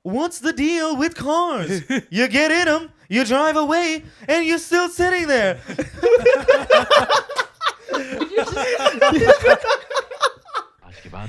What's the deal with cars? You get in them, you drive away, and you're still sitting there.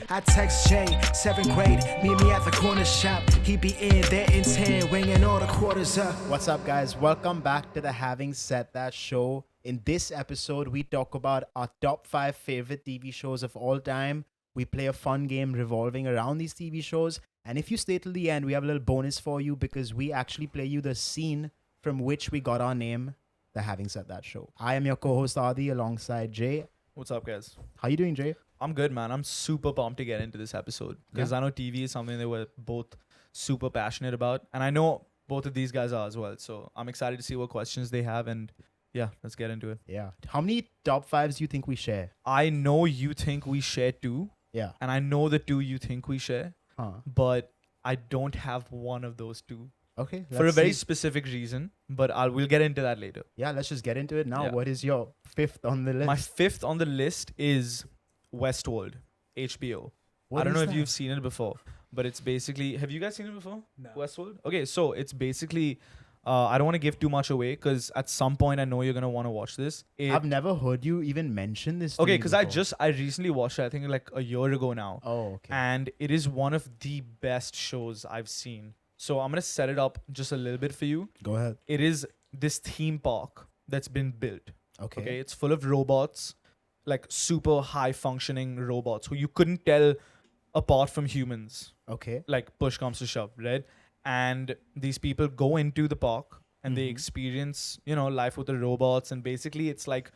I text Jay, 7th grade, meet me at the corner shop. He be in there in 10, ringing all the quarters up. What's up, guys? Welcome back to the Having Said That show. In this episode, we talk about our top 5 favorite TV shows of all time. We play a fun game revolving around these TV shows. And if you stay till the end, we have a little bonus for you because we actually play you the scene from which we got our name, the Having Said That show. I am your co-host Adi alongside Jay. What's up, guys? How you doing, Jay? I'm good, man. I'm super pumped to get into this episode because I know TV is something that we're both super passionate about. And I know both of these guys are as well. So I'm excited to see what questions they have. And yeah, let's get into it. Yeah. How many top 5s do you think we share? I know you think we share 2. Yeah. And I know the 2 you think we share. But I don't have one of those 2. Okay. For a very specific reason. But we'll get into that later. Yeah, let's just get into it now. Yeah. What is your 5th on the list? My 5th on the list is Westworld, HBO. What I don't is know if that? you've seen it before, but it's basically... Have you guys seen it before? No. Westworld? Okay, so it's basically... I don't want to give too much away because at some point I know you're going to want to watch this. I've never heard you even mention this to Okay, me because before. I recently watched it, I think like a year ago now. Oh, okay. And it is one of the best shows I've seen. So I'm going to set it up just a little bit for you. Go ahead. It is this theme park that's been built. Okay. Okay, it's full of robots, like super high functioning robots who you couldn't tell apart from humans. Okay. Like push comes to shove, right? And these people go into the park and they Mhm. experience, life with the robots. And basically it's like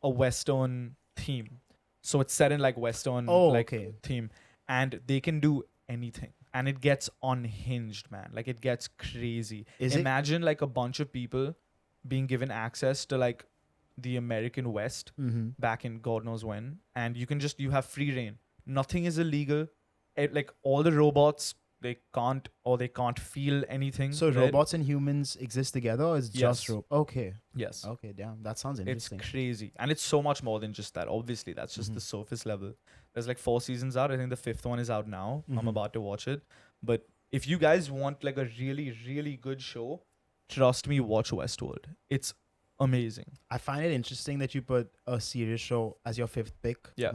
a Western theme. So it's set in like Western okay. theme. And they can do anything. And it gets unhinged, man. Like it gets crazy. Imagine like a bunch of people being given access to like the American West back in God knows when. And you have free reign. Nothing is illegal. Like all the robots, they can't feel anything. So right? robots and humans exist together, or is just Yes. Okay. Yes. Okay, damn. That sounds It's interesting. crazy. And it's so much more than just that. Obviously, that's just the surface level. There's like 4 seasons out. I think the 5th one is out now. I'm about to watch it. But if you guys want like a really, really good show, trust me, watch Westworld. It's amazing. I find it interesting that you put a serious show as your 5th pick. Yeah.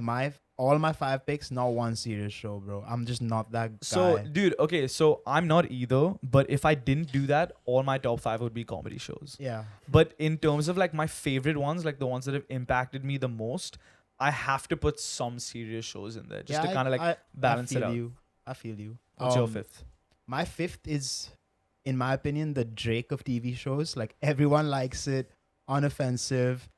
All my 5 picks, not one serious show, bro. I'm just not that guy. So, dude, okay, so I'm not either. But if I didn't do that, all my top 5 would be comedy shows. Yeah. But in terms of like my favorite ones, like the ones that have impacted me the most, I have to put some serious shows in there just to kind of like balance it out. I feel you. What's your 5th? My 5th is, in my opinion, the Drake of TV shows. Like everyone likes it, unoffensive.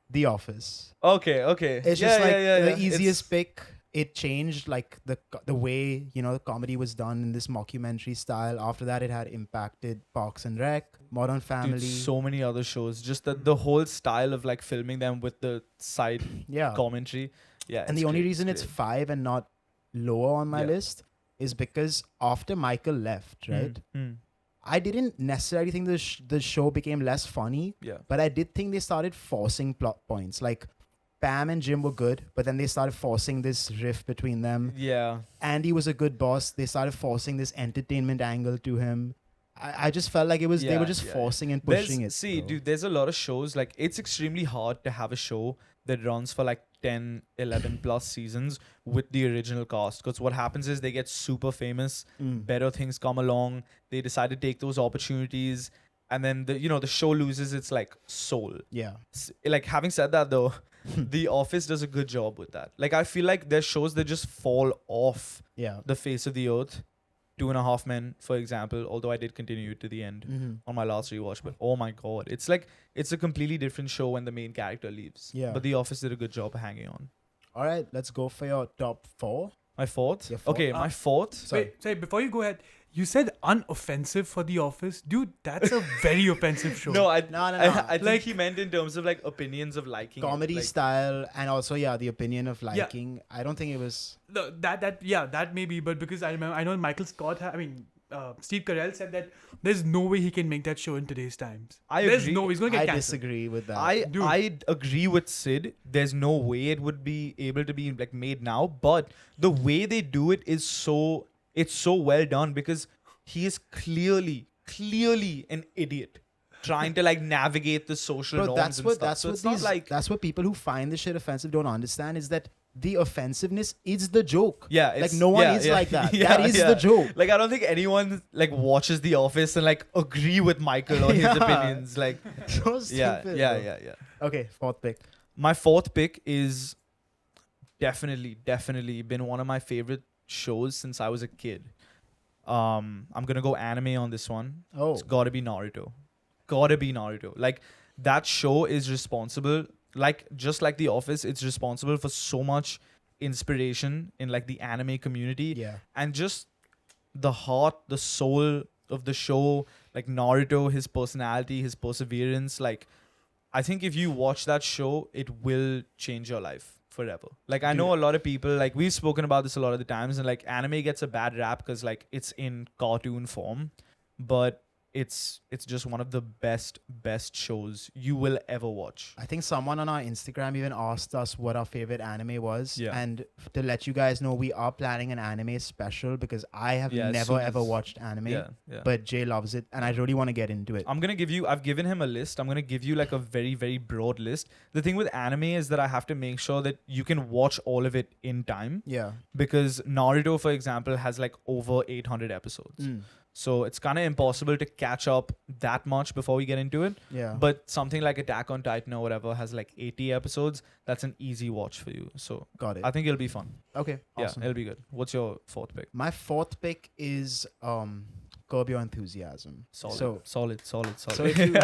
The Office. Okay. It's just like the easiest pick. It changed like the way, the comedy was done in this mockumentary style. After that, it had impacted Parks and Rec, Modern Family. Dude, so many other shows. Just the whole style of like filming them with the side commentary. Yeah. And the only reason it's 5 and not lower on my list is because after Michael left, right? I didn't necessarily think the show became less funny. Yeah. But I did think they started forcing plot points. Like Pam and Jim were good, but then they started forcing this rift between them. Yeah. Andy was a good boss. They started forcing this entertainment angle to him. I just felt like they were just forcing and pushing it. See, dude, there's a lot of shows. Like, it's extremely hard to have a show that runs for like 10, 11 plus seasons with the original cast. Because what happens is they get super famous, better things come along, they decide to take those opportunities, and then the show loses its like soul. Yeah. Like, having said that though, The Office does a good job with that. Like, I feel like there's shows that just fall off the face of the earth. 2.5 Men, for example, although I did continue it to the end on my last rewatch. But oh my God, it's a completely different show when the main character leaves. Yeah. But The Office did a good job hanging on. All right, let's go for your top 4. My 4th? Your 4th? Okay, my 4th. Wait, before you go ahead, you said unoffensive for The Office. Dude, that's a very offensive show. No, No. I think he meant in terms of like opinions of liking. Comedy like, style and also, the opinion of liking. I don't think it was... No, that may be, but because I know Michael Scott, Steve Carell said that there's no way he can make that show in today's times. There's agree. no way. He's going to get I canceled. disagree with that. I agree with Sid. There's no way it would be able to be like made now, but the way they do it is so well done because he is clearly an idiot trying to like navigate the social Bro, norms that's and what stuff. that's So what it's not these like that's what people who find this shit offensive don't understand is that the offensiveness is the joke. yeah, Like it's, no one yeah, is yeah. like that. Yeah, That is yeah. the joke. Like I don't think anyone like watches The Office and like agree with Michael on his Yeah. opinions. Like So yeah, stupid. yeah, bro. yeah, yeah. Okay, fourth pick. My fourth pick is definitely been one of my favorite shows since I was a kid. I'm gonna go anime on this one. Oh, It's gotta be Naruto. Gotta be Naruto. Like that show is responsible, like just like The Office, it's responsible for so much inspiration in like the anime community. yeah. And just the heart, the soul of the show, like Naruto, his personality, his perseverance, like I think if you watch that show, it will change your life forever. Like I know a lot of people, like we've spoken about this a lot of the times, and like anime gets a bad rap because like it's in cartoon form, but it's just one of the best shows you will ever watch. I think someone on our Instagram even asked us what our favorite anime was. Yeah. And to let you guys know, we are planning an anime special because I have Yeah, as never soon ever as- watched anime. Yeah, yeah. But Jay loves it and I really want to get into it. I've given him a list. I'm going to give you like a very, very broad list. The thing with anime is that I have to make sure that you can watch all of it in time, Yeah. because Naruto, for example, has like over 800 episodes. Mm. So it's kind of impossible to catch up that much before we get into it. Yeah. But something like Attack on Titan or whatever has like 80 episodes. That's an easy watch for you. So Got it. I think it'll be fun. Okay. Awesome. Yeah, it'll be good. What's your fourth pick? My fourth pick is Curb Your Enthusiasm. Solid. So Solid. So if you,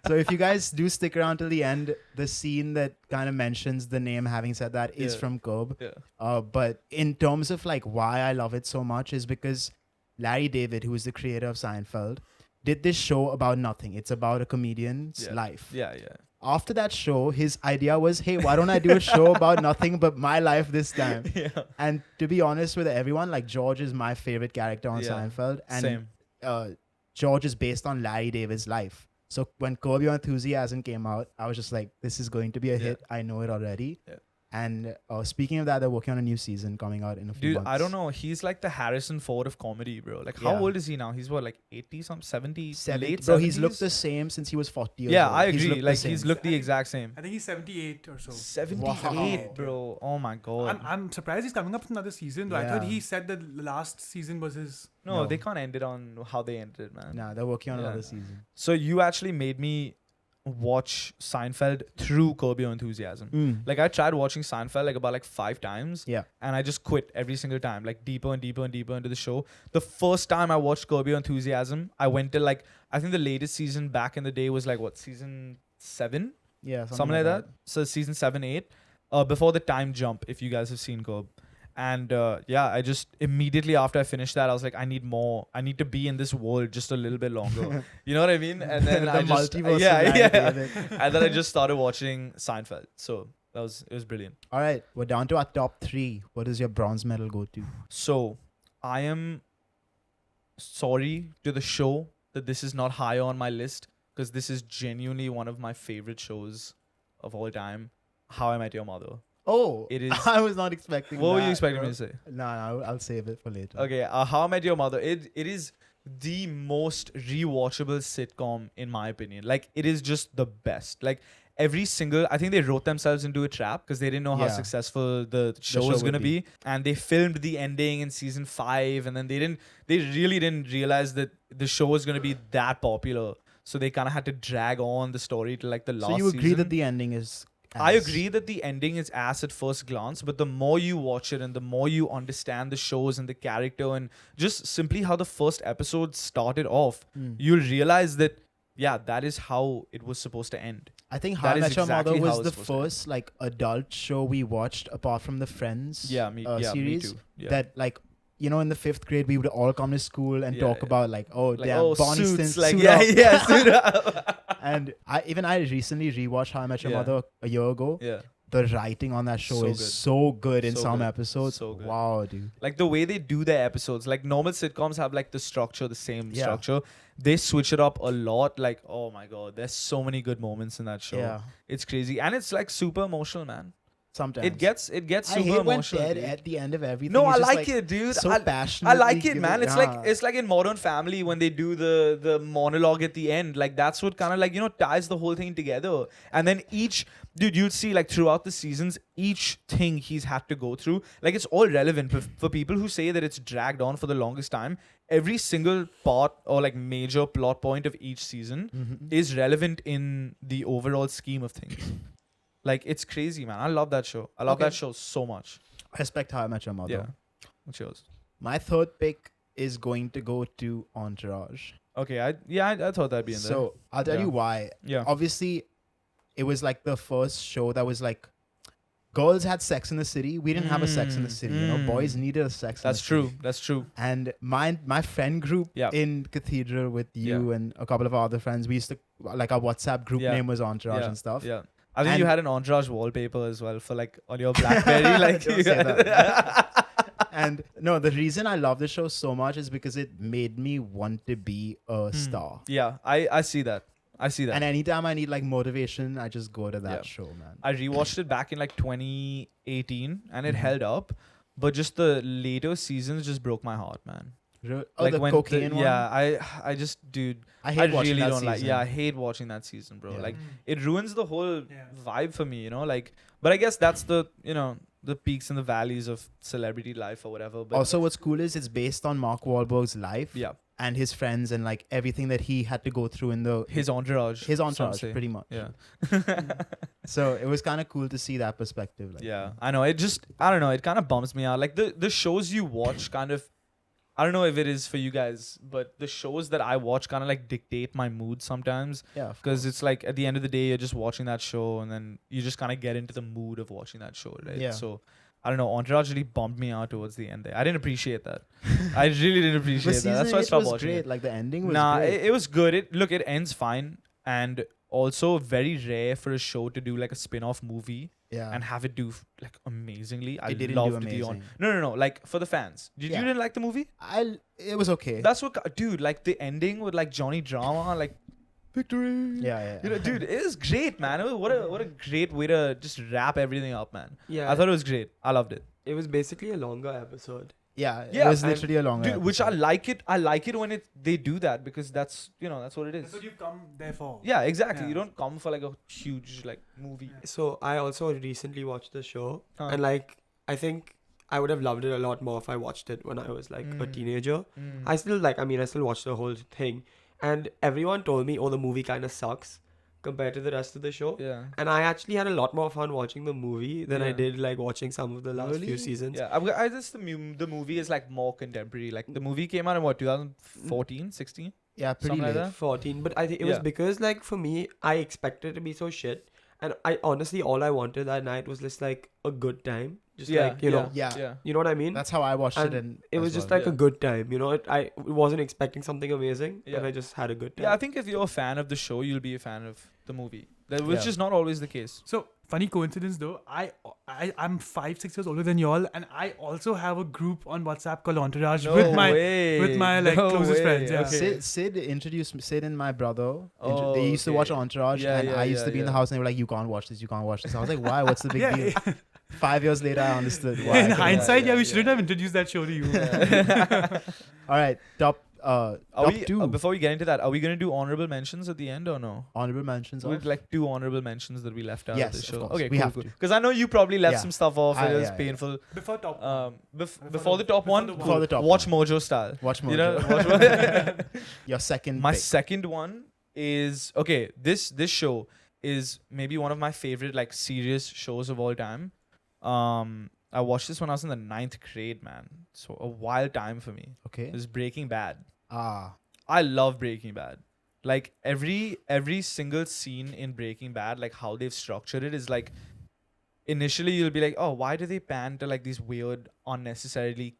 so if you guys do stick around till the end, the scene that kind of mentions the name, having said that, is Yeah. from Curb. Yeah. But in terms of like why I love it so much is because Larry David, who is the creator of Seinfeld, did this show about nothing. It's about a comedian's Yeah. life. Yeah, yeah. After that show, his idea was, hey, why don't I do a show about nothing but my life this time? Yeah. And to be honest with everyone, like George is my favorite character on Yeah. Seinfeld. And Same. George is based on Larry David's life. So when Curb Your Enthusiasm came out, I was just like, this is going to be a hit. I know it already. Yeah. And speaking of that, they're working on a new season coming out in a few Dude, months. I don't know. He's like the Harrison Ford of comedy, bro. Like, how Yeah. old is he now? He's what, like 80 something, 70, 70, late bro, 70s? he's looked the same since he was 40 years Yeah, old. I He's agree. looked the Like, same. he's looked the exact same. I think he's 78 or so. 78, Wow. bro. Oh my god. I'm surprised he's coming up with another season. Though. I thought Yeah. he said that the last season was his. No, No. they can't end it on how they ended it, man. Nah, they're working on Yeah. another season. So you actually made me watch Seinfeld through Curb Your Enthusiasm. Like, I tried watching Seinfeld like about like 5 times. Yeah. And I just quit every single time, like deeper and deeper and deeper into the show. The first time I watched Curb Your Enthusiasm, I went to like, I think the latest season back in the day was like, what, season 7? Yeah, Something like that. So season 7, 8. Before the time jump, if you guys have seen Curb. And yeah, I just immediately after I finished that, I was like, I need more. I need to be in this world just a little bit longer. You know what I mean? And then The I just, multiverse yeah, of Larry yeah. David. And then I just started watching Seinfeld. So it was brilliant. All right, we're down to our top 3. What is your bronze medal go to? So I am sorry to the show that this is not higher on my list, because this is genuinely one of my favorite shows of all time. How I Met Your Mother. Oh, It is. I was not expecting What were you that, expecting bro. me to say? No, I'll save it for later. Okay, How I Met Your Mother. It is the most rewatchable sitcom in my opinion. Like, it is just the best. Like, every single, I think they wrote themselves into a trap because they didn't know how Yeah. successful the show show was would gonna be, and they filmed the ending in season 5, and then they really didn't realize that the show was gonna be that popular. So they kind of had to drag on the story to like the last. So you agree season. that the ending is I ass? agree that the ending is ass at first glance, but the more you watch it and the more you understand the shows and the character and just simply how the first episode started off, you'll realize that, yeah, that is how it was supposed to end. I think That How I is Met Your exactly Mother how was it's the supposed to end. first like adult show we watched apart from the Friends Me series. too. Yeah. That like, you know, in the 5th grade we would all come to school and Yeah, talk yeah. about like, oh like, damn, oh, Bonnie suits, Stinson, like, suit yeah, up. yeah, suit up. And I recently rewatched How I Met Your Yeah. Mother a year ago. Yeah. The writing on that show So is good. so good in So some good. episodes. So good. Wow, dude. Like the way they do their episodes, like normal sitcoms have like the structure, the same Yeah. structure. They switch it up a lot. Like, oh my God, there's so many good moments in that show. Yeah. It's crazy. And it's like super emotional, man. sometimes. It gets I super hate when emotional. Ted dude. at the end of everything. No, is I just, like it, dude. So I passionately like it, give man. It's yeah. like in Modern Family when they do the monologue at the end. Like that's what kind of like ties the whole thing together. And then you'll see like throughout the seasons, each thing he's had to go through, like it's all relevant for people who say that it's dragged on for the longest time. Every single part or like major plot point of each season is relevant in the overall scheme of things. Like it's crazy, man. I love that show. I love that show so much. I respect How I Met Your Mother. Yeah. What's yours? My third pick is going to go to Entourage. Okay, I thought that'd be in there. So I'll tell Yeah. you why. Yeah. Obviously, it was like the first show that was like, girls had Sex in the City. We didn't have a Sex in the City. Boys needed a Sex in the City. That's true. And my friend group in Cathedral with you and a couple of our other friends, we used to, like our WhatsApp group name was Entourage and stuff. Yeah. I think you had an Entourage wallpaper as well for like on your BlackBerry. Like Don't say that. And no, the reason I love the show so much is because it made me want to be a star. Yeah, I see that. And anytime I need like motivation, I just go to that show, man. I rewatched it back in like 2018 and it held up, but just the later seasons just broke my heart, man. Like the cocaine one? Yeah, I just, dude, I hate watching really that don't like. season. Yeah, I hate watching that season, bro. Yeah. Like it ruins the whole vibe for me, like. But I guess that's the the peaks and the valleys of celebrity life or whatever. But Also, what's cool is it's based on Mark Wahlberg's life. Yeah. And his friends and like everything that he had to go through in his entourage. His entourage, some say. pretty much. Yeah. So it was kind of cool to see that perspective. Like, Yeah, I know. I don't know. It kind of bums me out. Like the shows you watch kind of, I don't know if it is for you guys, but the shows that I watch kind of like dictate my mood sometimes. Yeah. Because it's like at the end of the day, you're just watching that show and then you just kind of get into the mood of watching that show, right? Yeah. So I don't know. Entourage really bummed me out towards the end there. I didn't appreciate that. I really didn't appreciate that. That's why I stopped was watching great. it. Like the ending was Nah, great. it was good. It ends fine. And also very rare for a show to do like a spin-off movie Yeah. and have it do like amazingly. I It didn't do loved the amazing. No. Like for the fans, you Yeah. didn't like the movie? It was okay. That's what, dude. Like the ending with like Johnny Drama, like victory. Yeah. Dude, it is great, man. What a great way to just wrap everything up, man. Yeah. I thought it was great. I loved it. It was basically a longer episode. Yeah. It Yeah, was and- literally a long Dude, which I episode. like it. I like it when they do that because that's that's what it is. That's what you've come there for. Yeah, exactly. Yeah. You don't come for like a huge like movie. So I also recently watched the show, Huh. and like I think I would have loved it a lot more if I watched it when I was like a teenager. I still watched the whole thing, and everyone told me, oh, the movie kind of sucks compared to the rest of the show. Yeah. And I actually had a lot more fun watching the movie than I Yeah. did like watching some of the last few Really? seasons. Yeah, I just the movie is like more contemporary. Like the movie came out in what 2014, 16. Yeah, pretty something like late. that. 14, but I think it was Yeah. because like for me, I expected it to be so shit, and I honestly all I wanted that night was just like a good time, just like you know, Yeah. you know what I mean. That's how I watched it. And And it was as just well. like a good time, you know. I wasn't expecting something amazing, Yeah. and I just had a good time. Yeah, I think if you're a fan of the show, you'll be a fan of the movie. Which Yeah. is not always the case. So funny coincidence though, I'm 5-6 years older than y'all, and I also have a group on WhatsApp called Entourage No with my way. like No closest way. friends. Yeah. Okay. Sid introduced me. Sid and my brother. Oh, They used to watch okay. Entourage, Yeah, and yeah, I used to yeah, be in the yeah. house, and they were like, "You can't watch this. You can't watch this." I was like, "Why? What's the big Yeah, deal?" yeah. 5 years later, I understood why. In I couldn't hindsight, yeah, we yeah. shouldn't have introduced that show to you. All right, top two Before we get into that, are we going to do honorable mentions at the end or no? honorable mentions. With like 2 honorable mentions that we left out Yes, of the of show. course. Okay, We cool, have cool. to. Because I know you probably left Yeah. some stuff off. It was yeah. painful. Before top. Before the top one, the one. Before the top watch one. Mojo style. Watch Mojo. You know, watch Your second. My pick. second one is okay. This show is maybe one of my favorite like serious shows of all time. I watched this when I was in the 9th grade, man. So a wild time for me. Okay. Is Breaking Bad. Ah. I love Breaking Bad. Like every single scene in Breaking Bad, like how they've structured it is like initially you'll be like, oh, why do they pan to like these weird unnecessary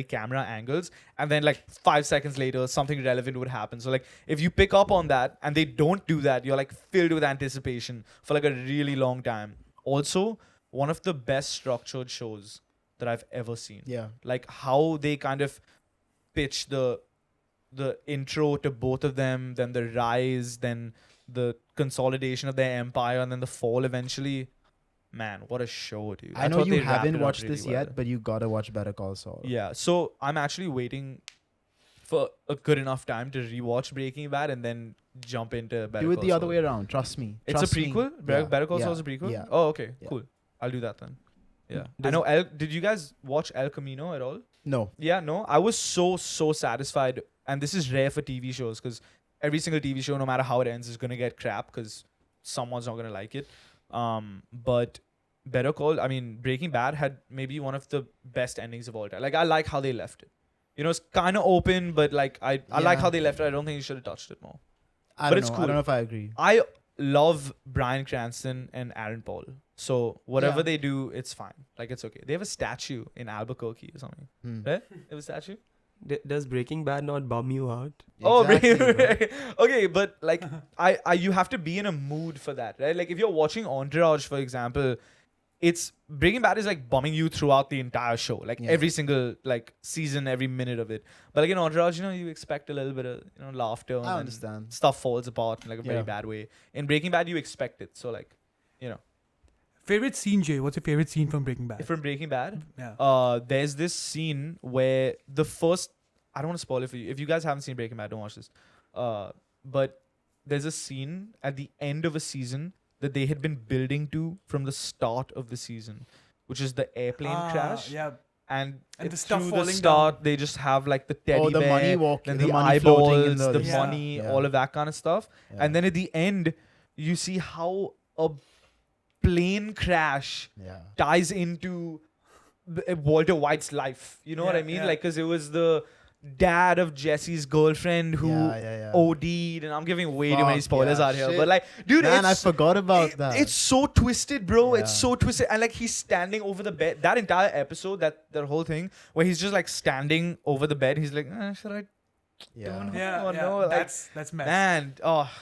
camera angles? And then like 5 seconds later, something relevant would happen. So like if you pick up on that and they don't do that, you're like filled with anticipation for like a really long time. Also, one of the best structured shows that I've ever seen. Yeah. Like how they kind of pitch the intro to both of them, then the rise, then the consolidation of their empire, and then the fall eventually. man, what a show, dude. I know thought you they wrapped haven't it up watched really this well. yet, but you gotta watch Better Call Saul. Yeah, so I'm actually waiting for a good enough time to rewatch Breaking Bad and then jump into Better Do it Call the other Saul. way around. Trust me. It's Trust a me. prequel? Yeah. Better Call Yeah. Saul is a prequel? Yeah. Oh, okay. Yeah. Cool. I'll do that then. Yeah. I Does- know did you guys watch El Camino at all? No. Yeah, no. I was so satisfied, and this is rare for TV shows because every single TV show, no matter how it ends, is gonna get crap because someone's not gonna like it. But Breaking Bad had maybe one of the best endings of all time. Like I like how they left it. You know, it's kind of open, but like I like Yeah. how they left it. I don't think you should have touched it more. I But don't it's know. cool. I don't know if I agree. I love Bryan Cranston and Aaron Paul. So whatever Yeah. they do, it's fine. Like it's okay. They have a statue in Albuquerque or something. Hmm. Right? They have a statue? Does Breaking Bad not bum you out? Oh, Exactly, bro. okay, but like I you have to be in a mood for that, right? Like if you're watching Entourage, for example, it's Breaking Bad is like bumming you throughout the entire show, like Yeah. every single like season, every minute of it. But like in Entourage, you know, you expect a little bit of laughter, and I then understand. stuff falls apart in like a very Yeah. bad way. In Breaking Bad, you expect it, so like Favorite scene, Jay? What's your favorite scene from Breaking Bad? from Breaking Bad, Yeah. there's this scene where the first I don't want to spoil it for you. If you guys haven't seen Breaking Bad, don't watch this. But there's a scene at the end of a season that they had been building to from the start of the season, which is the airplane crash. Yeah. And the stuff through falling the start, they just have like the teddy Oh, the bear, money walk, then the the money floating in eyeballs, the the- money, Yeah. all of that kind of stuff. Yeah. And then at the end, you see how a plane crash Yeah. ties into Walter White's life. You know what Yeah, I mean? yeah. Like, because it was the dad of Jesse's girlfriend who Yeah. OD'd, and I'm giving way too many Fuck, spoilers yeah, out here. shit. But like, dude, Man, I it's forgot about that. it's so twisted, bro. It's Yeah. so twisted, and like he's standing over the bed. That entire episode, that whole thing, where he's just like standing over the bed. He's like, should I? yeah. don't- Yeah. Oh, yeah. no, like, that's mess. Man,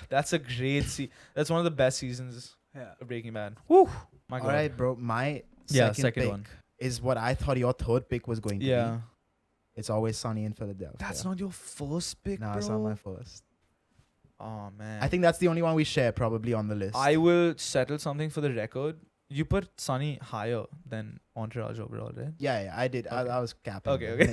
that's a great scene. That's one of the best seasons Yeah. of Breaking Bad. Woo, my God. All right, bro. My Yeah, second second pick one. is what I thought your third pick was going to Yeah. be. It's Always Sunny in Philadelphia. That's not your first pick, No, bro. it's not my first. Oh man. I think that's the only one we share probably on the list. I will settle something for the record. You put Sunny higher than Entourage overall, right? yeah, I did. Okay. I was capping. Okay.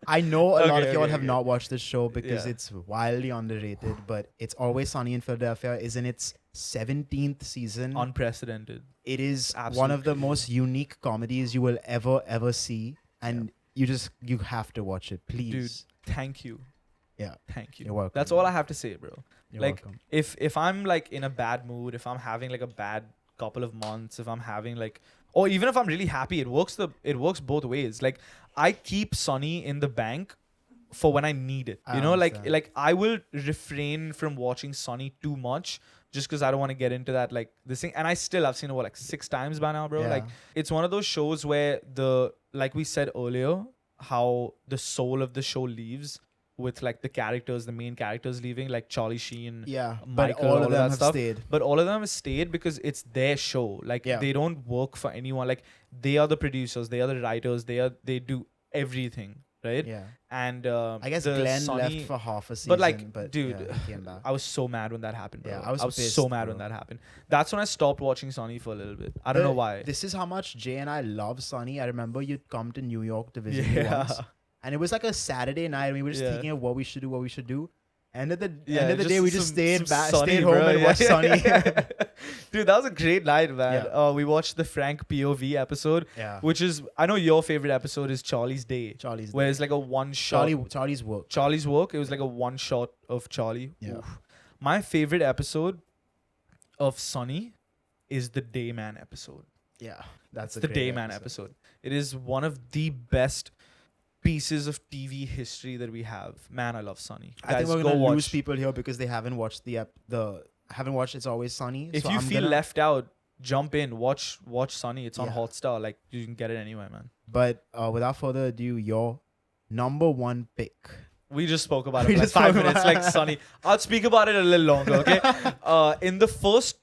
I know a lot Okay, of y'all okay, have okay. not watched this show because Yeah. it's wildly underrated, but It's Always Sunny in Philadelphia is in its 17th season. Unprecedented. It is Absolute one of the crazy. most unique comedies you will ever see, and you have to watch it, please. Thank you. Yeah, Thank you. you're welcome. That's all I have to say, bro. You're like, welcome. If I'm like in a bad mood, if I'm having like a bad couple of months, if I'm having like, or even if I'm really happy, it works both ways. Like I keep Sunny in the bank for when I need it. I You know, understand. like I will refrain from watching Sunny too much just because I don't want to get into that like this thing. And I've seen it like 6 times by now, bro. Yeah. Like it's one of those shows where like we said earlier, how the soul of the show leaves with like the main characters leaving, like Charlie Sheen, Yeah, but Michael, all all of them that have stuff. stayed. But all of them have stayed because it's their show. Like Yeah. they don't work for anyone. Like they are the producers, they are the writers, they do everything, right? Yeah, And I guess the Glenn Sunny- left for half a season, But, like, but dude, yeah, he came back. I was so mad when that happened, bro. Yeah, I was pissed, so mad bro. when that happened. That's when I stopped watching Sunny for a little bit. I don't know why. This is how much Jay and I love Sunny. I remember you'd come to New York to visit me Yeah. once, and it was like a Saturday night, and we were just Yeah. thinking of what we should do. End of the Yeah, day, we just some stayed back, Sunny, stayed home bro. and watched Sunny. Dude, that was a great night, man. Yeah. We watched the Frank POV episode, Yeah, which is, I know your favorite episode is Charlie's Day, Charlie's where it's like a one shot. Charlie's work. Charlie's work. It was like a one shot of Charlie. Yeah. Oof. My favorite episode of Sunny is the Dayman episode. Yeah, that's It's the Dayman episode. It is one of the best pieces of TV history that we have. Man, I love Sunny. I think Guys, we're go gonna watch. lose people here because they haven't watched haven't watched It's Always Sunny. If so you I'm feel gonna- left out, jump in, watch Sunny. It's on Yeah. Hotstar. Like you can get it anywhere, man. But without further ado, your number one pick. We just spoke about We it for like just 5 spoke minutes, about- like Sunny. I'll speak about it a little longer, okay? In the first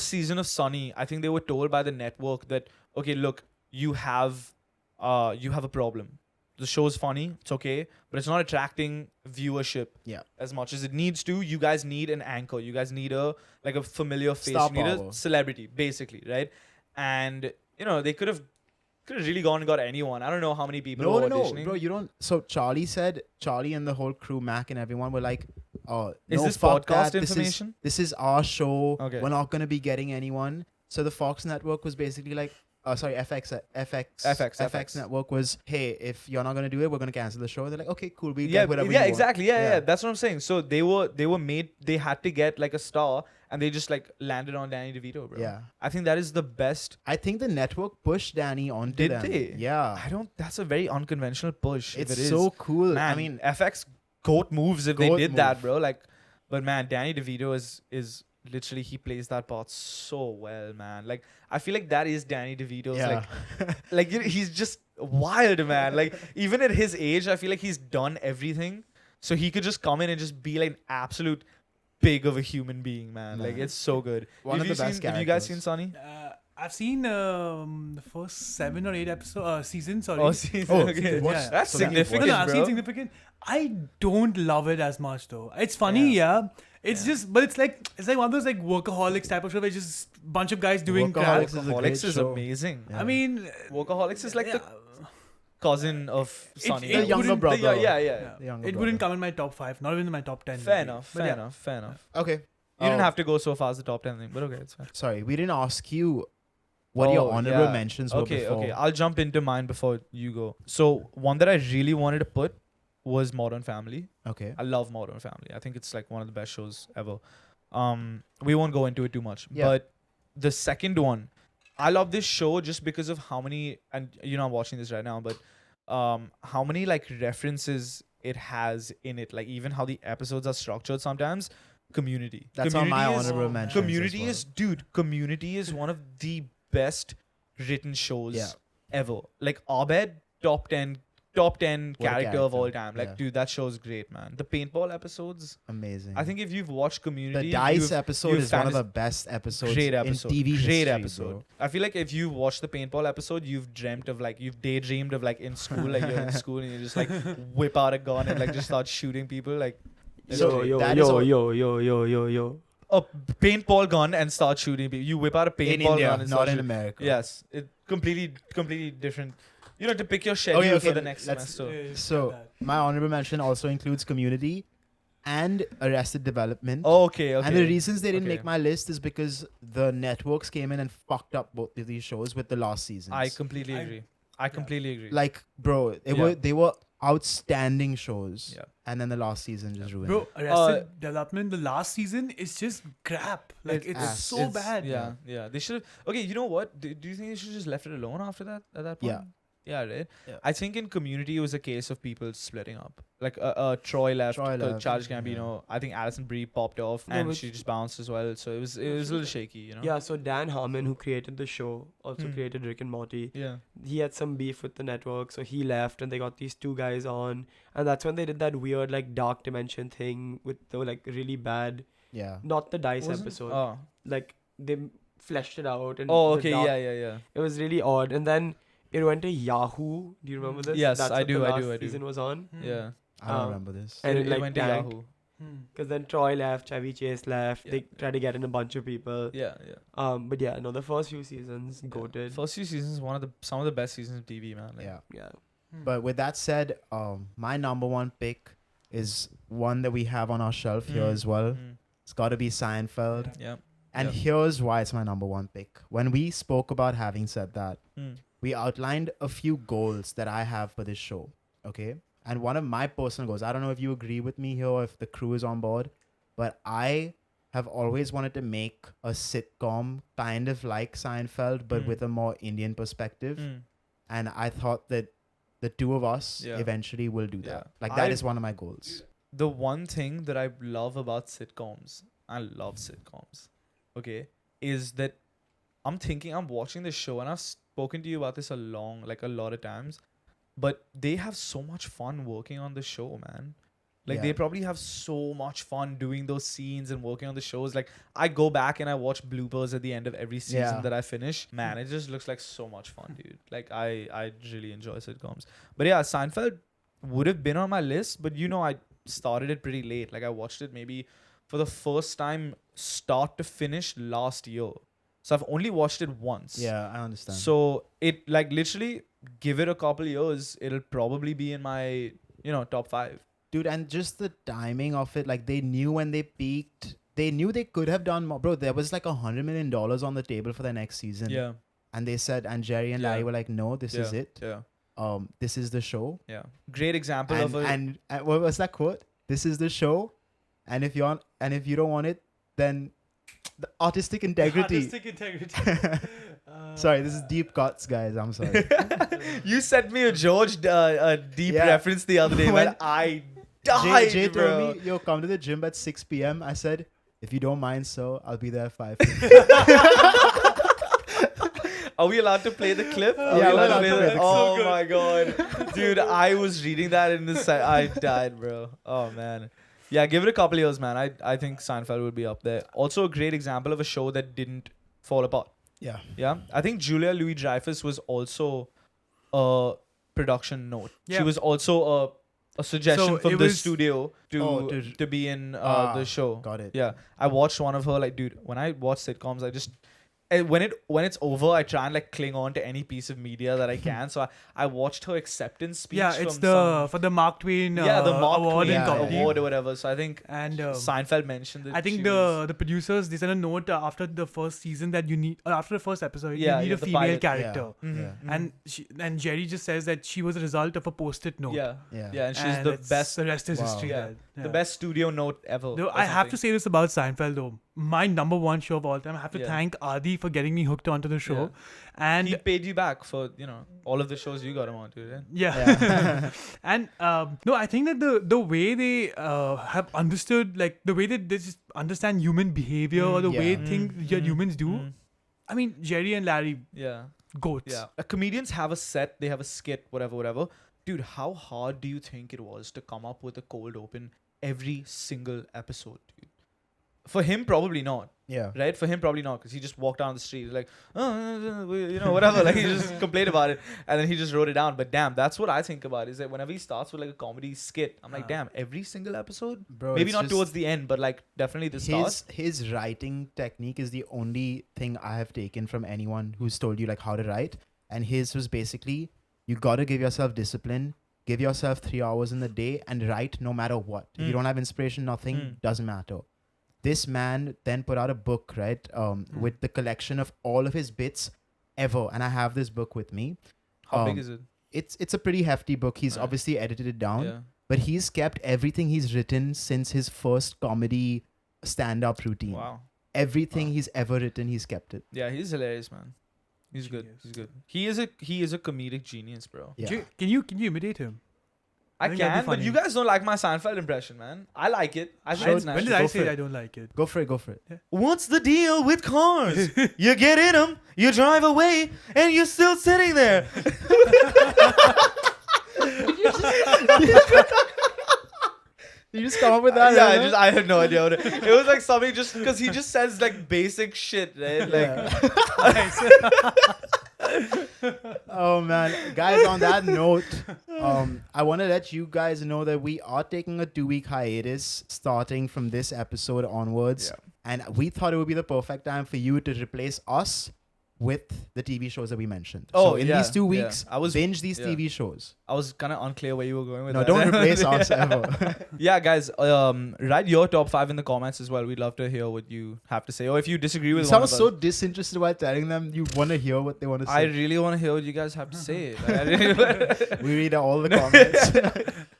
season of Sunny, I think they were told by the network that, okay, look, you have a problem. the show's funny, it's okay, but it's not attracting viewership as much as it needs to. You guys need an anchor. You guys need a familiar face. Star You need power. a celebrity, basically, right? And they could have really gone and got anyone. I don't know how many people were auditioning. Bro, you don't. So Charlie and the whole crew, Mac and everyone were like, Is no, this fuck podcast that. information? This is our show. Okay. We're not gonna be getting anyone. So the Fox network was basically like, FX network was, hey, if you're not gonna do it, we're gonna cancel the show. They're like, okay, cool, we get whatever you want. exactly. Yeah. That's what I'm saying. So they were made. They had to get like a star, and they just like landed on Danny DeVito, bro. Yeah. I think that is the best. I think the network pushed Danny onto Did them. they? Yeah. That's a very unconventional push. It's if it is. so cool. Man, I mean, FX goat moves if they Goat did that, move. bro. Like, but man, Danny DeVito is literally, he plays that part so well, man. Like, I feel like that is Danny DeVito's like he's just wild, man. Like, even at his age, I feel like he's done everything, so he could just come in and just be like an absolute pig of a human being, man. Like, it's so good. One of the best Have you guys characters. seen Sunny? I've seen the first 7 or 8 seasons. Sorry. Oh, season. Oh, Okay. season. Yeah. That's So that you significant, No, I've bro. seen Significant. I don't love it as much though. It's funny, yeah. It's just, but it's like one of those like workaholics type of show where it's just a bunch of guys doing crap. Workaholics is a great Workaholics is show. amazing. Yeah. I mean, Workaholics is like the cousin of Sunny. it The younger wouldn't- brother. Yeah. The younger it wouldn't brother. come in my top 5, not even in my top 10. Fair maybe. enough. But Fair yeah. enough. Fair enough. Okay. You didn't have to go so far as the top 10 thing, but okay, it's fine. Sorry, we didn't ask you what your honorable mentions were before. Okay. I'll jump into mine before you go. So one that I really wanted to put was Modern Family. Okay. I love Modern Family. I think it's like one of the best shows ever. We won't go into it too much, Yeah. but the second one, I love this show just because of how many, and I'm watching this right now, but how many like references it has in it, like even how the episodes are structured sometimes. Community. That's on my Community is- honorable mentions. Community as is, dude, Community is one of the best written shows Yeah. ever. Like Abed, top 10 character character. of all time. Like, Yeah. dude, that show's great, man. The paintball episodes, amazing. I think if you've watched Community, the Dice you've episode is one of fantas- the best episodes great episode. in TV Great history, episode. bro. I feel like if you watch the paintball episode, you've daydreamed of like in school, like you're in school and you just like whip out a gun and like just start shooting people. Like, it's So, great. Yo, that is all- yo. A paintball gun and start shooting people. You whip out a paintball In India, gun and not start in shooting. America. Yes, it completely different. You know, to pick your schedule Okay, for the next let's- semester. So my honorable mention also includes Community and Arrested Development. Okay. And the reasons they didn't Okay. make my list is because the networks came in and fucked up both of these shows with the last seasons. I completely agree. I completely agree. like, bro, they were outstanding shows. Yeah. And then the last season just ruined Bro, it. Arrested Development, the last season is just crap. Like, it's ass. so bad. Yeah. They should have. Okay, you know what? Do you think they should have just left it alone after that? At that point? Yeah. Yeah, right. Yeah. I think in Community it was a case of people splitting up. Like Troy left, Charles Gambino. I think Alison Brie popped off No, and but- she just bounced as well. So it was a little shaky, you know. Yeah, so Dan Harmon, who created the show, also Hmm. created Rick and Morty. Yeah. He had some beef with the network, so he left, and they got these two guys on, and that's when they did that weird like dark dimension thing with the like really bad, Yeah. not the Dice Wasn't- episode, Oh. like they fleshed it out. And Oh, the okay. dark- Yeah. It was really odd, and then it went to Yahoo. Do you remember this? Yes, That's I what do, the I last do, I do. Season was on, Yeah. I don't Um, remember this. and it it, like, went to tanked. Yahoo. because then Troy left, Chevy Chase left. Yeah. They tried to get in a bunch of people. Yeah. But yeah, no, the first few seasons goated. First few seasons, some of the best seasons of TV, man. Like, Yeah. Yeah. But with that said, my number one pick is one that we have on our shelf here as well. Mm. It's got to be Seinfeld. Yeah. And Yeah. here's why it's my number one pick. When we spoke about having said that, Mm. we outlined a few goals that I have for this show. Okay. And one of my personal goals, I don't know if you agree with me here or if the crew is on board, but I have always wanted to make a sitcom kind of like Seinfeld, but Mm. with a more Indian perspective. Mm. And I thought that the two of us Yeah. eventually will do Yeah. that. Like that I- is one of my goals. The one thing that I love about sitcoms, I love sitcoms, okay, is that I'm watching this show and I've spoken to you about this a lot of times, but they have so much fun working on the show, man. Like they probably have so much fun doing those scenes and working on the shows. Like I go back and I watch bloopers at the end of every season that I finish. Man, it just looks like so much fun, dude. Like I really enjoy sitcoms. But yeah, Seinfeld would have been on my list, but you know, I started it pretty late. Like I watched it maybe for the first time start to finish last year. So I've only watched it once. Yeah, I understand. So it like literally give it a couple years, it'll probably be in my, top 5. Dude, and just the timing of it, like they knew when they peaked, they knew they could have done more. Bro, there was like $100 million on the table for the next season. Yeah. And they said, and Jerry and Larry were like, no, this is it. Yeah. This is the show. Yeah. Great example And, of a and what was that quote? This is the show. And if you don't want it, then the artistic integrity. Artistic integrity. Sorry, this is deep cuts, guys. I'm sorry. You sent me a George deep reference the other day when I died, Jay bro. told me, yo, come to the gym at 6 p.m. I said, if you don't mind, so I'll be there at 5. Are we allowed to play the clip? Are Yeah, we we're allowed to allowed play to the play the Oh clip. my god. Dude, I was reading that in the I died, bro. Oh man. Yeah, give it a couple years, man. I think Seinfeld would be up there. Also a great example of a show that didn't fall apart. Yeah. Yeah. I think Julia Louis-Dreyfus was also a production note. Yeah. She was also a suggestion So from it the was- studio to be in the show. Got it. Yeah, I watched one of her. Like, dude, when I watch sitcoms, I just when it's over, I try and like cling on to any piece of media that I can. So I watched her acceptance speech. Yeah, it's from for the Mark Twain the Mark award Twain in comedy. award or whatever. So I think And Seinfeld mentioned it. I think the producers, they sent a note after the first season that you need, after the first episode, you need a the female pilot. character. Mhm. And Jerry just says that she was a result of a post-it note. yeah, and she's the it's- best. The rest is Wow. history. Yeah, Yeah. the best studio note ever. Though or I have to something. say this about Seinfeld though. My number one show of all time. I have to Yeah. thank Adi for getting me hooked onto the show. And he paid you back for all of the shows you got him onto. Yeah? yeah. And no, I think that the way they have understood, like the way that they just understand human behavior or the way things humans do. I mean, Jerry and Larry, Yeah. goats. Yeah. Comedians have a set, they have a skit, whatever. Dude, how hard do you think it was to come up with a cold open every single episode, dude? For him, probably not. Yeah. Right? For him, probably not, because he just walked down the street like, whatever. Like, he just complained about it, and then he just wrote it down. But damn, that's what I think about, is that whenever he starts with like a comedy skit, I'm like, damn, every single episode? Bro, Maybe it's not just towards the end, but like definitely the start. his writing technique is the only thing I have taken from anyone who's told you like how to write. And his was basically, you got to give yourself discipline, give yourself 3 hours in the day and write no matter what. If you don't have inspiration, nothing doesn't matter. This man then put out a book, right? With the collection of all of his bits ever. And I have this book with me. How big is it? It's a pretty hefty book. He's Right. obviously edited it down. Yeah. But he's kept everything he's written since his first comedy stand-up routine. Wow. Everything he's ever written, he's kept it. Yeah, he's hilarious, man. He's good. Genius. He's good. He is a comedic genius, bro. Yeah. Can you imitate him? I think that'd be can, but funny. you guys don't like my Seinfeld impression, man. I like it. I think Sure. it's When nice. did I Go say for it. I don't like it? Go for it, go for it. What's the deal with cars? You get in them, you drive away, and you're still sitting there. You just come up with that? Yeah, I had no idea what it was. Like something just because he just says like basic shit, right? Like Oh man, guys, on that note, I want to let you guys know that we are taking a 2-week hiatus starting from this episode onwards. And we thought it would be the perfect time for you to replace us with the TV shows that we mentioned. Oh, so in yeah, these 2 yeah. weeks, I was- binge these yeah. TV shows. I was kind of unclear where you were going with No, that. don't replace us ever. Yeah, guys, write your top 5 in the comments as well. We'd love to hear what you have to say, or if you disagree You with one sound of so us. disinterested while telling them you want to hear what they want to I say. really want to hear what you guys have to say. Like, I really We read all the comments.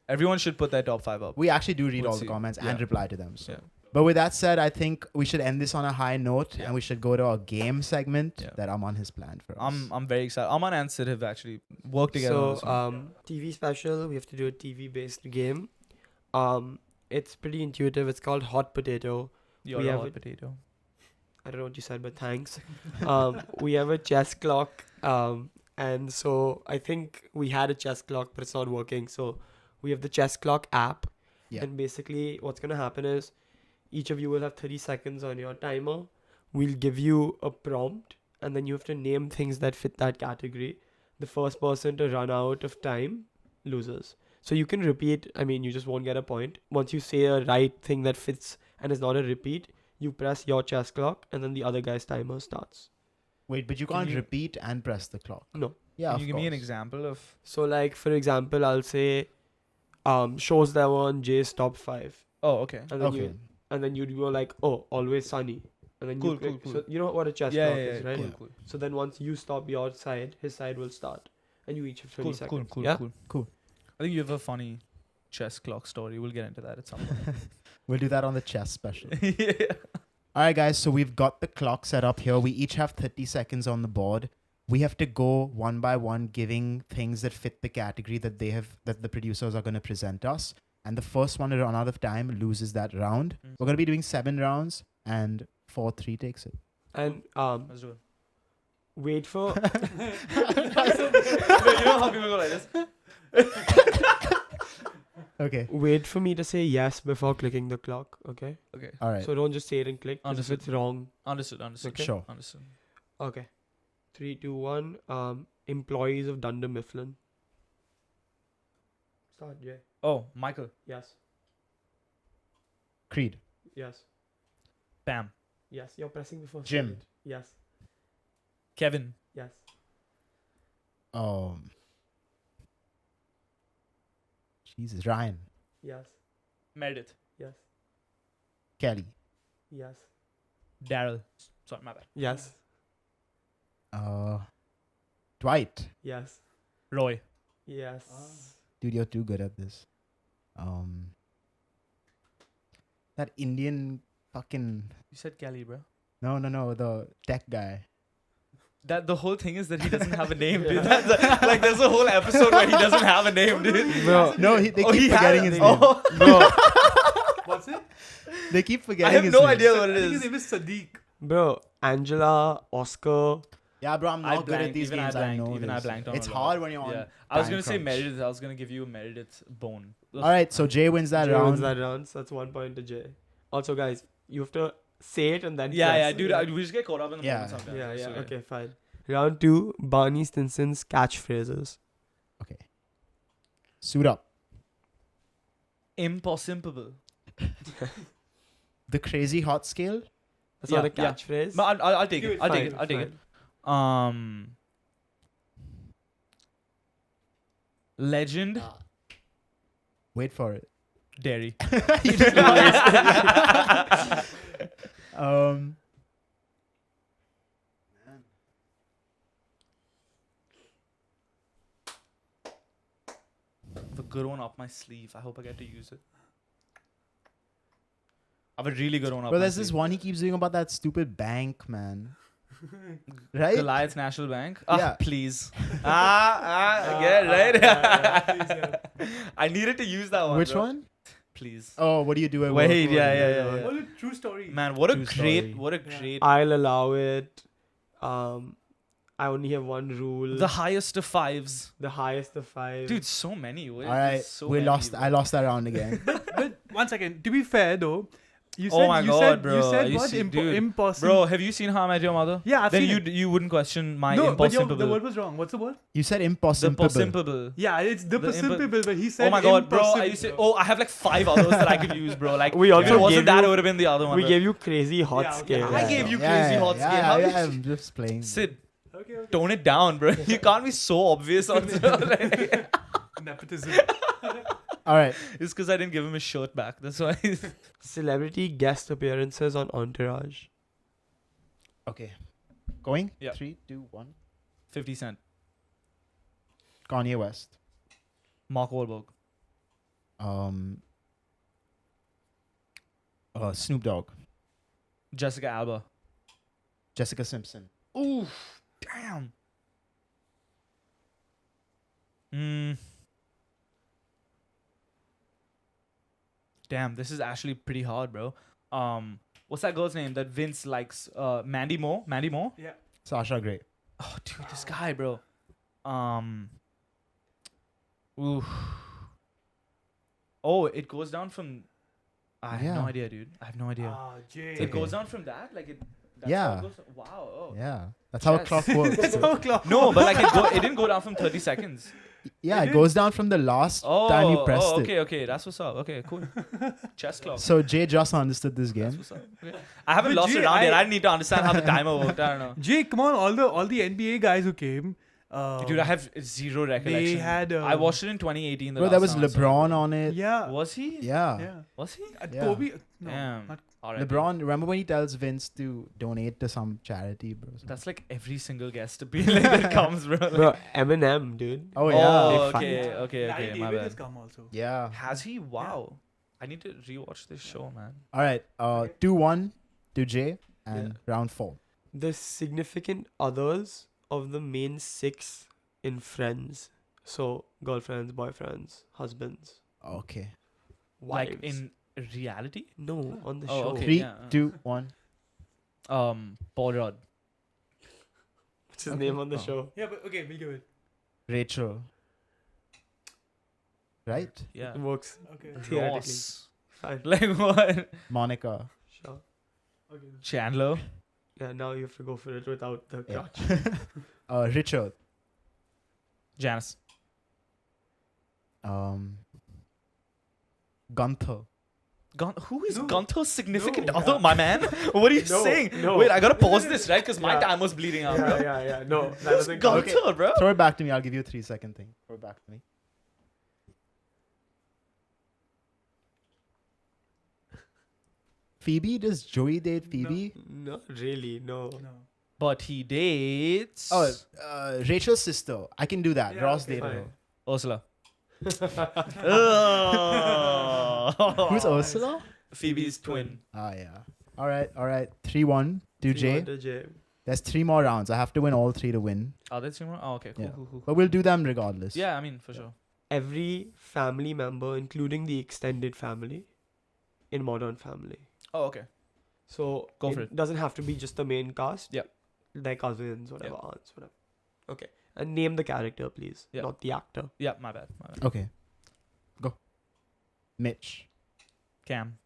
Everyone should put their top 5 up. We actually do read We'll all the see. comments Yeah. and reply to them. So. Yeah. But with that said, I think we should end this on a high note, Yeah. and we should go to our game segment Yeah. that Aman has planned for us. I'm very excited. Aman and Sid have actually worked together. on this one. TV special. We have to do a TV-based game. It's pretty intuitive. It's called Hot Potato. You're we a have hot it- potato. I don't know what you said, but thanks. We have a chess clock. And so I think we had a chess clock, but it's not working. So we have the chess clock app. Yeah. And basically, what's gonna happen is, each of you will have 30 seconds on your timer. We'll give you a prompt, and then you have to name things that fit that category. The first person to run out of time loses. So you can repeat. I mean, you just won't get a point. Once you say a right thing that fits and is not a repeat, you press your chess clock, and then the other guy's timer starts. Wait, but you Can can't you- repeat and press the clock. No. Yeah, Can of you give me an course. example of? So, like, for example, I'll say, shows that were on Jay's top 5. Oh, okay. And then Okay. you'd go like, oh, Always Sunny. And then Cool, you click. cool. So you know what a chess Yeah, clock yeah, is, right? Cool, cool. So then once you stop your side, his side will start. And you each have 30 Cool, seconds. cool, Yeah? cool. I think you have a funny chess clock story. We'll get into that at some point. We'll do that on the chess special. Yeah. All right, guys. So we've got the clock set up here. We each have 30 seconds on the board. We have to go one by one, giving things that fit the category that the producers are going to present us. And the first one to run out of time loses that round. Mm. We're going to be doing 7 rounds, and 4-3 takes it. And Let's do it. wait for You know how people go like this? Okay. wait for me to say yes before clicking the clock, okay? Okay. All right. So don't just say it and click. 'Cause if Understood. it's wrong. Understood. Okay. Sure. Understood. Okay. 3, 2, 1. Employees of Dunder Mifflin. Start, Jay. Oh, Michael. Yes. Creed. Yes. Bam. Yes. You're pressing the first Jim. digit. Yes. Kevin. Yes. Jesus. Ryan. Yes. Meredith. Yes. Kelly. Yes. Daryl. Sorry, my bad. Yes. Dwight. Yes. Roy. Yes. Dude, you're too good at this. That Indian fucking... You said Kelly, bro. No, the tech guy. That the whole thing is that he doesn't have a name, dude. Like there's a whole episode where he doesn't have a name, dude. Bro. No, they Oh, keep he had forgetting a his name. name. Bro. What's it? They keep I forgetting have his no name. idea what I it think his is. name is Sadiq. Bro. Angela. Oscar. Yeah, bro, I'm I not good at blanked, these even I games. I blanked, know even I this. blanked on It's a lot. hard when you're on. Yeah. I was time gonna say crunch. Meredith. I was gonna give you Meredith's bone. All right, so Jay wins that Jay round. wins that round. So that's 1 point to Jay. Also, guys, you have to say it and then Yeah, press. yeah, dude. We just get caught up in the Yeah. moment sometimes. Yeah, yeah. So, Okay, fine. Round 2. Barney Stinson's catchphrases. Okay. Suit up. Impossible. The crazy hot scale. That's Yeah, not a yeah. catchphrase. But I'll take Do it. it. I'll take Fine, it. I'll take it. fine. Legend Wait for it. dairy. Um. The good one up my sleeve. I hope I get to use it. I have a really good one up Bro, my there's this sleeve. one he keeps doing about that stupid bank, man. Right? Goliath National Bank. Yeah. Please. Again, right? I needed to use that one. Which bro. one? Please. Oh, what do you do at work? Wait, yeah. What a true story. Man, what a True great, story. what a Yeah. great. I'll allow it. I only have one rule. The highest of fives. The highest of 5. Dude, so many. All right, So we many, lost. bro. I lost that round again. But 1 second. To be fair though, you Oh said my you God, said bro. you said You what see, dude. impossible. Bro, have you seen How I Met Your Mother? Yeah, I've Then seen you it. you wouldn't question my No, but impossible. the word was wrong. What's the word? You said The impossible. impossible. Yeah, it's the The impossible, but he said Oh my God, bro! impossible. I used to. Oh, I have like 5 others that I could use, bro. Like We if also it wasn't gave that, you- it would have been the other one. we bro. gave you crazy hot Yeah, okay. scale. I gave you crazy hot scale. How Yeah, did you- I'm just playing. Sid, Okay. tone it down, bro. You can't be so obvious on like, Nepotism. All right. It's because I didn't give him his shirt back. That's why. Celebrity guest appearances on Entourage. Okay. Going? Yeah. 3, 2, 1. 50 Cent, Kanye West. Mark Wahlberg, Snoop Dogg. Jessica Alba. Jessica Simpson. Ooh, damn. Damn, this is actually pretty hard, bro. What's that girl's name that Vince likes? Mandy Moore. Mandy Moore. Yeah. Sasha Grey. Oh, dude, this guy, bro. Ooh. Oh, it goes down from. I have Yeah. no idea, dude. I have no idea. Jay. It goes down from that, like it. That's Yeah. How it goes, wow. Oh. Yeah. That's how a Chess. clock works. That's bro. how clock. No, but like it didn't go down from 30 seconds. Yeah, It it goes down from the last time you pressed okay. That's what's up. Okay, cool. Chess clock. it. So Jay just understood this That's game. what's up. Okay. I haven't But lost Jay, it around yet. I need to understand how the timer worked. I don't know. Jay, come on, all the NBA guys who came. Dude, I have zero recollection. They had. I watched it in 2018. Bro, there was LeBron on it. Yeah. Was he? Yeah. Yeah. Was he? Yeah. Kobe. No, Damn. not R.I.P. LeBron, remember when he tells Vince to donate to some charity, bro? That's like every single guest appeal like that comes, bro. Bro, Eminem, dude. Oh, yeah. Oh, They okay, Larry my David has bad. come also. Yeah. Has he? Wow. I need to rewatch this show, man. All right. 2-1 to Jay and round 4. The significant others of the main 6 in Friends. So, girlfriends, boyfriends, husbands, Okay. wives. Like in reality? No, on the Oh, show. okay. 3, yeah. 2, 1. Paul Rudd. What's his name on the Oh. show? Yeah, but okay, we'll give it. Rachel. Right? Yeah. It works. Okay. Theoretically. Ross. Fine. Like what? Monica. Sure. Okay. Chandler. Yeah, now you have to go for it without the crutch. Richard. Janice. Gunther. Who is No. Gunther's significant No. other, my man? What are you No, saying? no. Wait, I gotta pause this, right? Because my Yeah. time was bleeding out, bro. Yeah. No, that Who's doesn't count. Gunther, bro? Throw it back to me. I'll give you a 3-second thing. Throw it back to me. Phoebe? Does Joey date Phoebe? Not really, no. No. But he dates. Rachel's sister. I can do that. Yeah, Ross okay, dated fine. her. Ursula. Who's Ursula? Phoebe's twin. Ah, yeah. All right. 3-1 to Jay. To Jay. There's 3 more rounds. I have to win all 3 to win. Are there 3 more? Oh, okay, cool, Yeah. cool. But we'll do them regardless. Yeah, I mean, for sure. Every family member, including the extended family, in Modern Family. Oh, okay. So Go for it. Doesn't have to be just the main cast. Yep. Their cousins, whatever, Yep. aunts, whatever. Okay. And name the character, please. Yep. Not the actor. Yeah, my bad. Okay. Go. Mitch. Cam.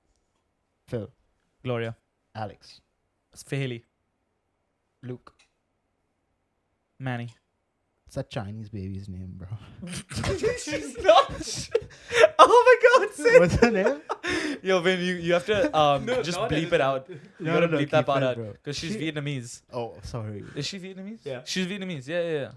Phil. Gloria. Alex. Haley. Luke. Manny. It's that Chinese baby's name, bro. She's not. Oh my god, say What's her name? Yo, Vin, you have to just not bleep it out. You gotta bleep that part out. Because she's Vietnamese. Oh, sorry. Is she Vietnamese? Yeah. She's Vietnamese. Yeah.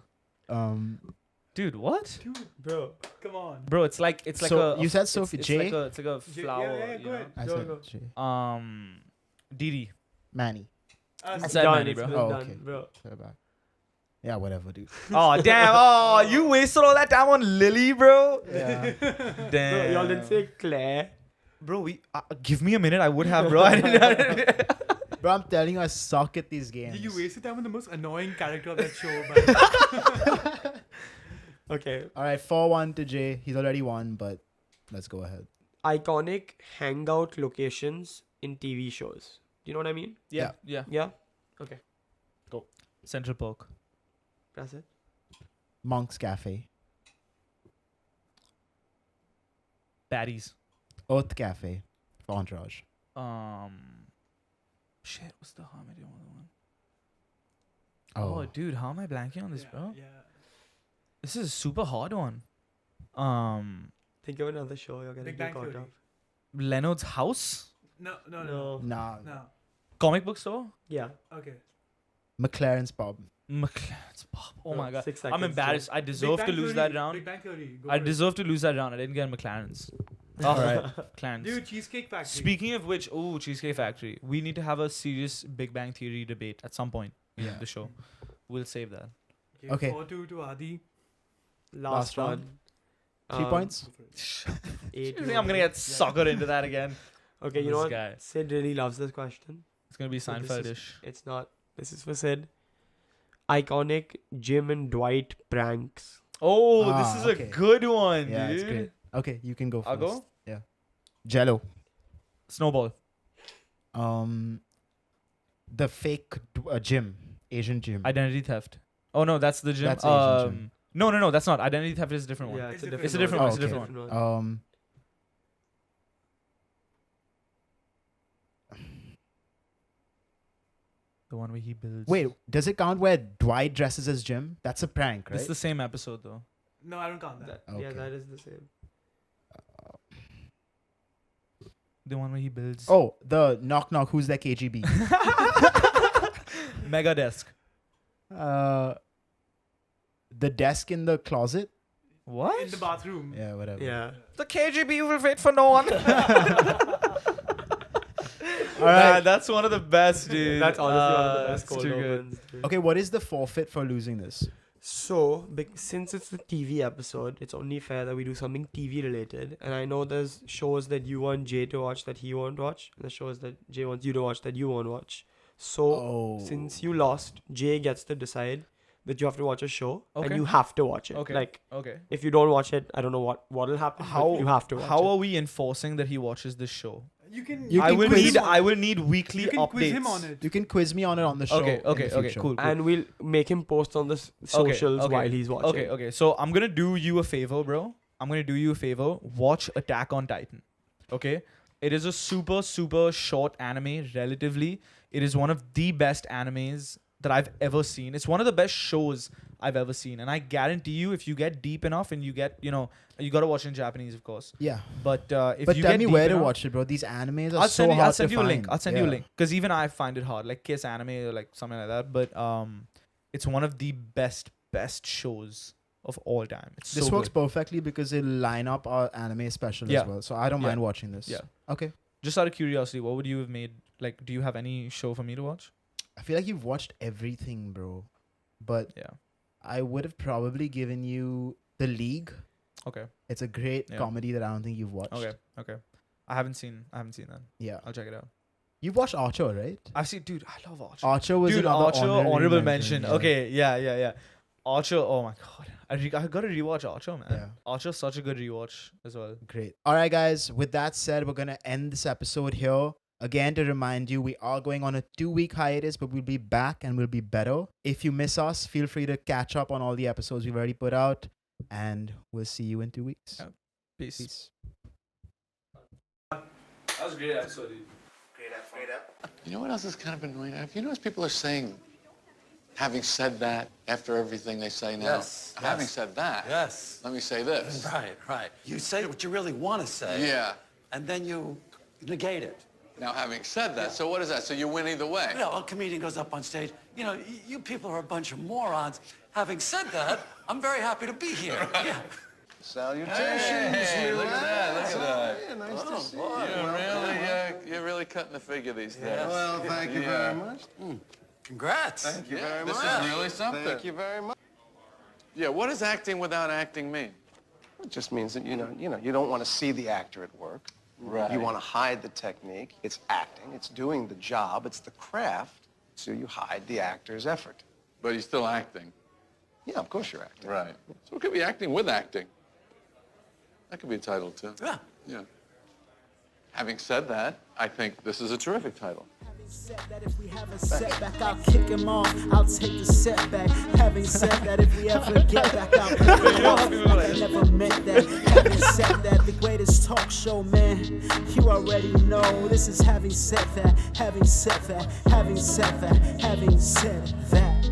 Dude, what? Bro. Come on. Bro, it's like So, a. you said it's- Sophie. It's Jay? like a Jay, flower. yeah, you go ahead. I Go, said go. Jay. know? Didi. Manny. I It's said done, Manny, it's bro. been Oh, done, okay. bro. Sorry about. Yeah, whatever, dude. Oh damn! Oh, you wasted all that time on Lily, bro. Yeah. Damn. Bro, y'all didn't say Claire. Bro, we give me a minute. I would have, bro. I didn't. Bro, I'm telling you, I suck at these games. You wasted time on the most annoying character of that show. But Okay. All right, 4-1 to Jay. He's already won, but let's go ahead. Iconic hangout locations in TV shows. Do you know what I mean? Yeah. Yeah? Central Park. That's it. Monk's Cafe. Baddies. Earth Cafe. For Entourage. Shit. What's the Hamid one? Oh. Oh, dude, how am I blanking on this, bro? Yeah. This is a super hard one. Think of another show you're getting Big Bang caught Theory. up. Leonard's house. No. Nah. No. Comic book store. Yeah. Okay. McLaren's Pub. McLaren's Pop. Oh Bro, my god. 6 I'm seconds, embarrassed. I deserve Big to Bang lose Theory, that round. Big Bang Theory. Go I for it. deserve to lose that round. I didn't get McLaren's. All right, McLaren's. Dude, Cheesecake Factory. Speaking of which, Cheesecake Factory. We need to have a serious Big Bang Theory debate at some point in Yeah. the show. We'll save that. Okay. 4-2 to Adi. Last round. one. 3 points? Go for it. You 8 think I'm gonna get suckered into that again? Okay, you know This what? guy. Sid really loves this question. It's gonna be So this is- Seinfeldish. It's not. This is for Sid. Iconic Jim and Dwight pranks. Oh, Ah, this is okay. a good one, Yeah, dude. it's great. Okay, you can go first. I'll go? Yeah. Jello. Snowball. The fake gym. Asian gym. Identity theft. Oh no, that's the gym. That's Asian gym. No, that's not. Identity theft is a different one. Yeah, It's it's a different. different It's a different one. one. It's a okay. different one. The one where he builds. Wait, does it count where Dwight dresses as Jim? That's a prank, right? It's the same episode though. No, I don't count that. Yeah, Okay. that is the same. The one where he builds. Oh, the knock knock. Who's that KGB? Mega desk. The desk in the closet. What? In the bathroom. Yeah, whatever. Yeah. The KGB will wait for no one. All right. That's one of the best, dude. That's honestly one of the best It's cold too good. opens. dude. Okay, what is the forfeit for losing this? So, since it's the TV episode, it's only fair that we do something TV related. And I know there's shows that you want Jay to watch that he won't watch, and there's shows that Jay wants you to watch that you won't watch. So, since you lost, Jay gets to decide that you have to watch a show, Okay. and you have to watch it. Okay. Like, Okay. if you don't watch it, I don't know what will happen. But you have to watch How it. are we enforcing that he watches this show? You can. You I can will quiz need. him I will need weekly You can updates. quiz him on it. You can quiz me on it on the show. Okay. in Okay. the Okay. future. Cool. And we'll make him post on the socials okay. while he's watching. Okay. Okay. So I'm gonna do you a favor, bro. I'm gonna do you a favor. Watch Attack on Titan. Okay. It is a super short anime. Relatively, it is one of the best animes that I've ever seen. It's one of the best shows I've ever seen, and I guarantee you, if you get deep enough and you get, you gotta watch it in Japanese, of course. Yeah. But if But you tell get me deep where to enough- watch it, bro. These animes are I'll so send you, hard I'll send to you a find. link. I'll send you a Yeah. link because even I find it hard, like Kiss Anime or like something like that. But it's one of the best shows of all time. It's This so works good. perfectly because it'll line up our anime special Yeah. as well. So I don't Yeah. mind watching this. Yeah. Okay. Just out of curiosity, what would you have made? Like, do you have any show for me to watch? I feel like you've watched everything, bro. But Yeah. I would have probably given you The League. Okay. It's a great Yeah. comedy that I don't think you've watched. Okay. Okay. I haven't seen that. Yeah. I'll check it out. You've watched Archer, right? I've seen, dude. I love Archer. Archer was Dude, another Archer, honorable mention. yeah. Okay. Yeah. Archer. Oh my god. I gotta rewatch Archer, man. Yeah. Archer's such a good rewatch as well. Great. All right, guys. With that said, we're going to end this episode here. Again, to remind you, we are going on a 2-week hiatus, but we'll be back and we'll be better. If you miss us, feel free to catch up on all the episodes we've already put out. And we'll see you in 2 weeks. Yeah. Peace. Peace. That was a great episode, dude. You know what else is kind of annoying? Have you noticed people are saying, having said that, after everything they say now? Yes, Having yes. said that, Yes. let me say this. Right. You say what you really want to say. Yeah. And then you negate it. Now, having said that, so what is that? So you win either way? You know, a comedian goes up on stage. You know, you people are a bunch of morons. Having said that, I'm very happy to be here. Yeah. Salutations. Hey, look at that. Look at that. Yeah, nice to see you. You're really cutting the figure these days. Well, thank you very much. Congrats. Thank you very This much. is really something. Thank you very much. Yeah, what does acting without acting mean? It just means that, you don't want to see the actor at work. Right. You want to hide the technique. It's acting. It's doing the job. It's the craft. So you hide the actor's effort. But you're still acting. Yeah, of course you're acting. Right. So it could be acting with acting. That could be a title, too. Yeah. Yeah. Having said that, I think this is a terrific title. Said that if we have a setback, I'll kick him off. I'll take the setback. Having said that, if we ever get back, I'll kick him off. I never meant that. Having said that, the greatest talk show, man. You already know this is having said that. Having said that. Having said that. Having said that.